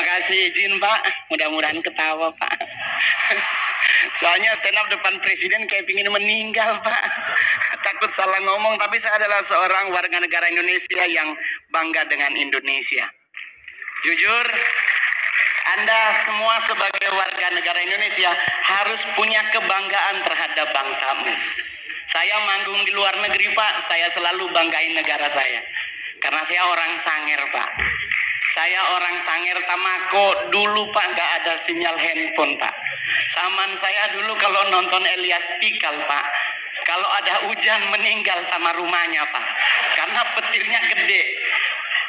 kasih izin Pak, mudah-mudahan ketawa Pak. Soalnya stand up depan presiden kayak pingin meninggal Pak. Takut salah ngomong, tapi saya adalah seorang warga negara Indonesia yang bangga dengan Indonesia. Jujur, Anda semua sebagai warga negara Indonesia harus punya kebanggaan terhadap bangsamu. Saya manggung di luar negeri Pak, saya selalu banggain negara saya. Karena saya orang Sanger Pak. Saya orang Sanger Tamako. Dulu Pak gak ada sinyal handphone Pak. Saman saya dulu kalau nonton Elias Pikal Pak, kalau ada hujan meninggal sama rumahnya Pak. Karena petirnya gede.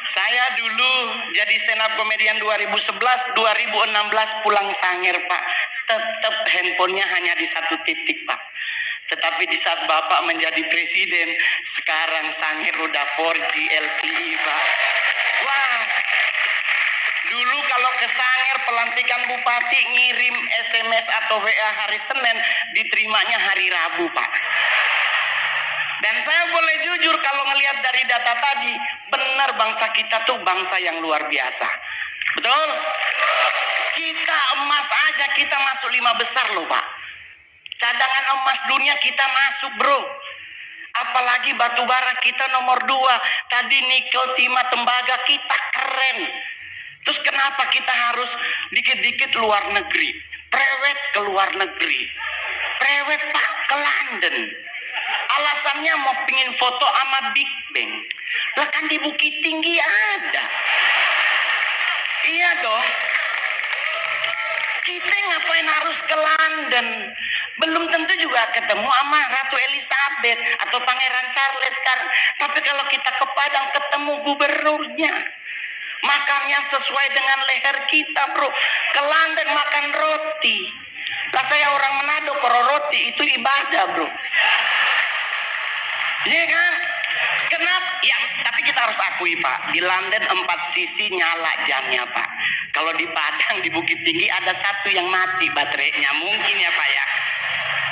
Saya dulu jadi stand up comedian 2011, 2016 pulang Sanger Pak. Tetap handphonenya hanya di satu titik Pak. Tetapi di saat Bapak menjadi presiden, sekarang Sanger udah 4G LTE Pak. Wah, dulu kalau ke Sanger pelantikan bupati ngirim SMS atau WA hari Senin, diterimanya hari Rabu Pak. Dan saya boleh jujur kalau ngelihat dari data tadi, benar bangsa kita tuh bangsa yang luar biasa. Betul? Kita emas aja kita masuk 5 besar loh Pak. Cadangan emas dunia kita masuk bro. Apalagi batu bara kita nomor 2. Tadi nikel, timah, tembaga kita keren. Terus kenapa kita harus dikit-dikit luar negeri? Prewed ke luar negeri. Prewed Pak ke London. Alasannya mau pingin foto sama Big Bang. Lah kan di Bukit Tinggi ada. Iya dong. Kita ngapain harus ke London? Belum tentu juga ketemu sama Ratu Elizabeth atau Pangeran Charles sekarang. Tapi kalau kita ke Padang ketemu gubernurnya. Makannya sesuai dengan leher kita bro. Ke London makan roti. Lah saya orang Manado, kalau roti itu ibadah bro. Iya kan? Kenapa? Ya, tapi kita harus akui Pak, di London 4 sisi nyala jamnya Pak. Kalau di Padang, di Bukit Tinggi ada satu yang mati baterainya, mungkin ya Pak ya.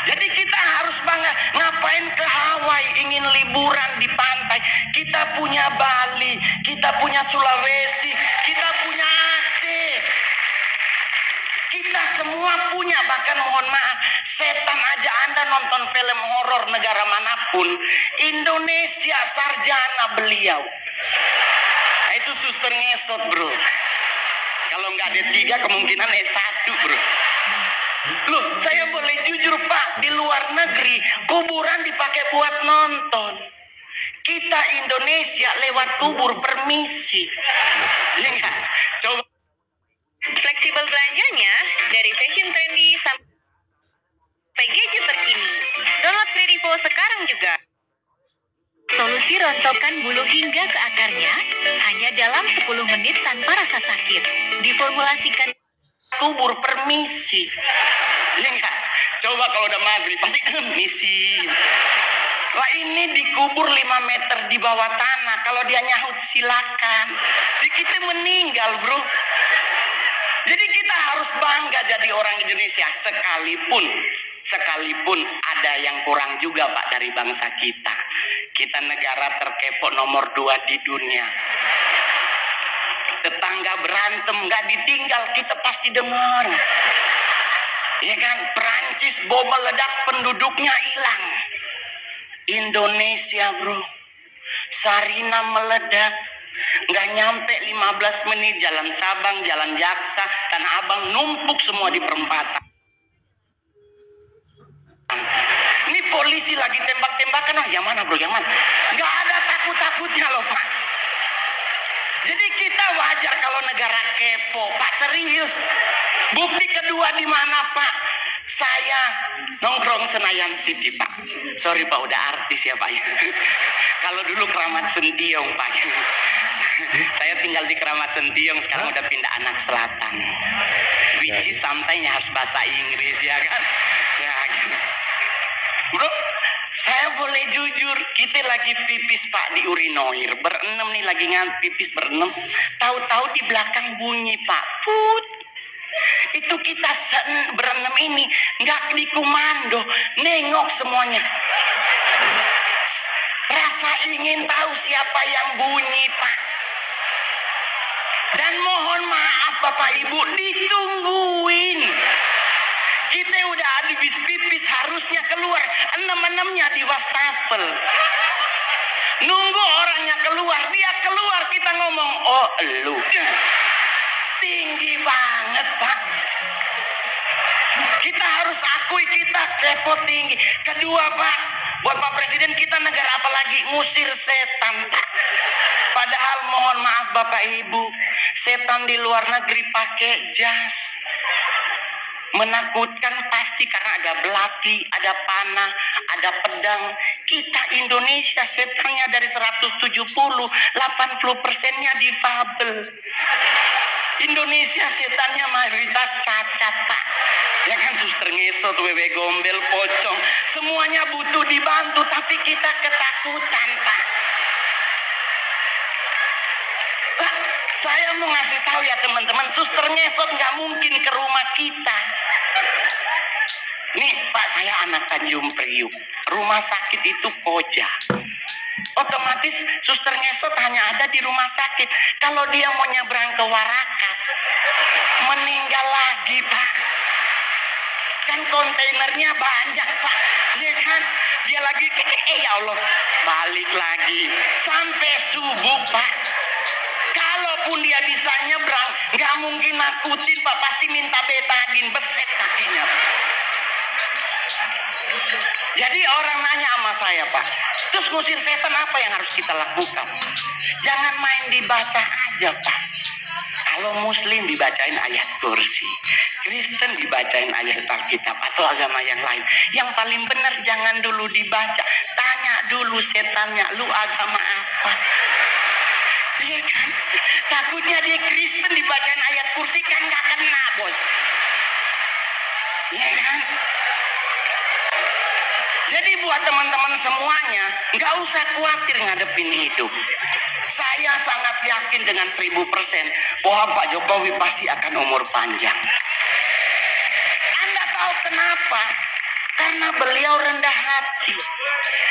Jadi kita harus bangga. Ngapain ke Hawaii ingin liburan di pantai? Kita punya Bali, kita punya Sulawesi, kita punya Aceh. Kita semua punya, bahkan mohon maaf, setan aja Anda nonton film horor negara manapun, Indonesia sarjana beliau. Nah, itu suster ngesot bro. Kalau nggak D3 kemungkinan S1 bro. Loh, saya boleh jujur Pak, di luar negeri kuburan dipakai buat nonton. Kita Indonesia lewat kubur permisi. Ya nggak? Coba. Fleksibel belanjanya dari fashion trendy sampai gadget terkini. Download Kredivo sekarang juga. Solusi rontokan bulu hingga ke akarnya hanya dalam 10 menit tanpa rasa sakit. Diformulasikan kubur permisi. Ya enggak? Coba kalau udah maghrib pasti misi. Lah ini dikubur 5 meter di bawah tanah. Kalau dia nyaut silakan. Kita meninggal bro. Jadi kita harus bangga jadi orang Indonesia, sekalipun ada yang kurang juga Pak dari bangsa kita. Kita negara terkepo nomor 2 di dunia. Tetangga berantem gak ditinggal, kita pasti dengar. Ya kan, Perancis bom meledak penduduknya hilang. Indonesia bro, Sarina meledak. Nggak nyampe 15 menit jalan Sabang, jalan Jaksa, Tanah Abang numpuk semua di perempatan. Ini polisi lagi tembak-tembakan, yang mana bro, yang mana? Nggak ada takut-takutnya loh Pak. Jadi kita wajar kalau negara kepo, Pak, serius. Bukti kedua di mana Pak? Saya nongkrong Senayan City Pak. Sorry Pak, udah artis ya Pak ya. Kalau dulu Keramat Sentiong Pak. Saya tinggal di Keramat Sentiong, sekarang udah pindah Anak Selatan. Which is sometimes harus bahasa Inggris ya kan. Ya kan. Bro, saya boleh jujur, kita lagi pipis Pak di urinoir. Berenam nih lagi pipis berenam. Tahu-tahu di belakang bunyi Pak. Put. Itu kita berenam ini nggak dikomando, nengok semuanya. Rasa ingin tahu siapa yang bunyi Pak. Dan mohon maaf Bapak Ibu, ditungguin. Kita udah habis pipis, harusnya keluar. 6-6-nya di wastafel. Nunggu orangnya keluar, dia keluar, kita ngomong, oh elu. Tinggi banget Pak. Kita harus akui kita kepo tinggi. Kedua Pak, buat Pak Presiden, kita negara apa lagi? Ngusir setan Pak. Padahal mohon maaf Bapak Ibu, setan di luar negeri pakai jas. Menakutkan pasti karena ada belati, ada panah, ada pedang. Kita Indonesia setannya dari 170, 80%-nya difabel. Indonesia setannya mayoritas cacat Pak. Ya kan, suster ngesot, wewe gombel, pocong, semuanya butuh dibantu, tapi kita ketakutan Pak. Pak, saya mau ngasih tahu ya teman-teman, suster ngesot nggak mungkin ke rumah kita. Nih Pak, saya anak Tanjung Priuk, rumah sakit itu Koja. Otomatis suster ngesot hanya ada di rumah sakit. Kalau dia mau nyebrang ke Warakas, meninggal lagi Pak. Kan kontainernya banyak Pak, ya kan? Dia lagi ya Allah, balik lagi sampai subuh Pak. Kalaupun dia bisa nyebrang, nggak mungkin nakutin Pak, pasti minta betadin, beset kakinya Pak. Jadi orang nanya sama saya Pak, terus ngusir setan apa yang harus kita lakukan? Jangan main dibaca aja Pak. Kalau Muslim dibacain ayat kursi, Kristen dibacain ayat Alkitab atau agama yang lain. Yang paling benar jangan dulu dibaca, tanya dulu setannya, lu agama apa? Iya kan? Takutnya dia Kristen dibacain ayat kursi kan nggak kena bos. Iya kan? Jadi buat teman-teman semuanya, nggak usah khawatir ngadepin hidup. Saya sangat yakin dengan 1000% bahwa Pak Jokowi pasti akan umur panjang. Anda tahu kenapa? Karena beliau rendah hati.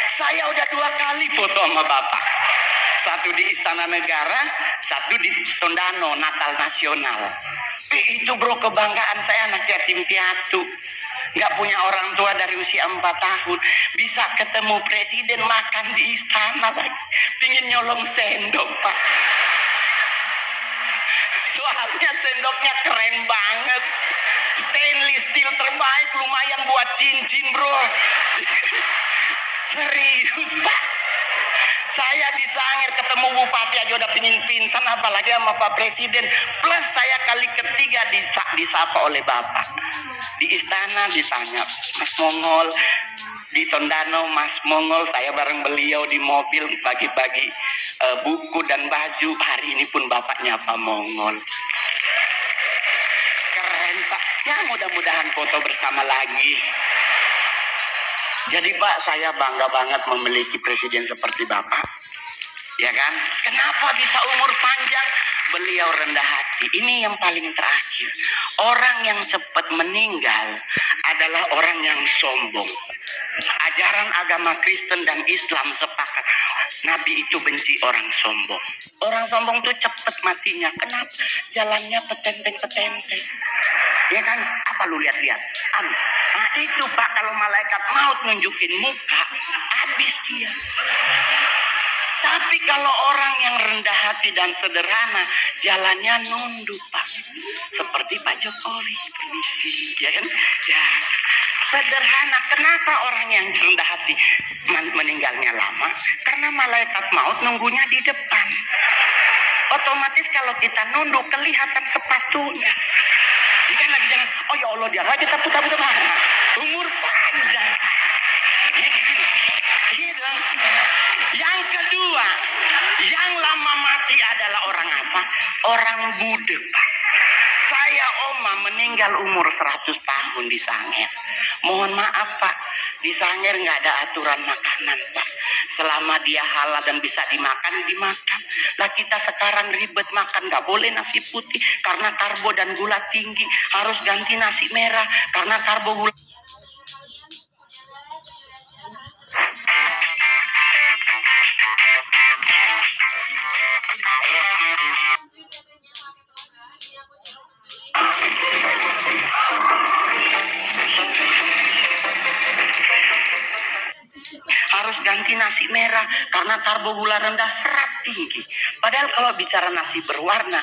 Saya udah 2 kali foto sama Bapak. Satu di Istana Negara, satu di Tondano, Natal Nasional. Itu bro, kebanggaan saya, anak yatim piatu. Nggak punya orang tua dari usia 4 tahun. Bisa ketemu presiden, makan di istana lagi. Pingin nyolong sendok Pak. Soalnya sendoknya keren banget. Stainless steel terbaik, lumayan buat cincin bro. Serius Pak. Saya di Sangir ketemu bupati aja udah pingin pingsan, apalagi sama Pak Presiden. Plus saya kali ketiga disapa oleh Bapak. Di istana ditanya, Mas Mongol. Di Tondano, Mas Mongol, saya bareng beliau di mobil bagi-bagi buku dan baju. Hari ini pun Bapak nyapa Mongol. Keren Pak. Ya mudah-mudahan foto bersama lagi. Jadi Pak, saya bangga banget memiliki presiden seperti Bapak. Ya kan? Kenapa bisa umur panjang? Beliau rendah hati. Ini yang paling terakhir. Orang yang cepat meninggal adalah orang yang sombong. Ajaran agama Kristen dan Islam sepakat, Nabi itu benci orang sombong. Orang sombong tuh cepat matinya. Kenapa? Jalannya petenteng-petenteng. Ya kan? Apa lu lihat-lihat? Nah itu Pak, kalau malaikat maut nunjukin muka, habis dia. Tapi kalau orang yang rendah hati dan sederhana, jalannya nunduk Pak. Seperti Pak Jokowi, permisi, ya kan? Ya, sederhana. Kenapa orang yang rendah hati meninggalnya lama? Karena malaikat maut nunggunya di depan. Otomatis kalau kita nunduk, kelihatan sepatunya. Ini kan lagi jalan, oh ya Allah, dia lagi putar-putar. Umur panjang. Ya kan? Gitu. Yang kedua, yang lama mati adalah orang apa? Orang Buddha Pak. Saya Oma meninggal umur 100 tahun di Sangir. Mohon maaf Pak, di Sangir nggak ada aturan makanan Pak. Selama dia halal dan bisa dimakan, dimakan. Lah kita sekarang ribet makan, nggak boleh nasi putih karena karbo dan gula tinggi. Harus ganti nasi merah karena karbo gula. harus ganti nasi merah karena karbo gula rendah, serat tinggi. Padahal kalau bicara nasi berwarna,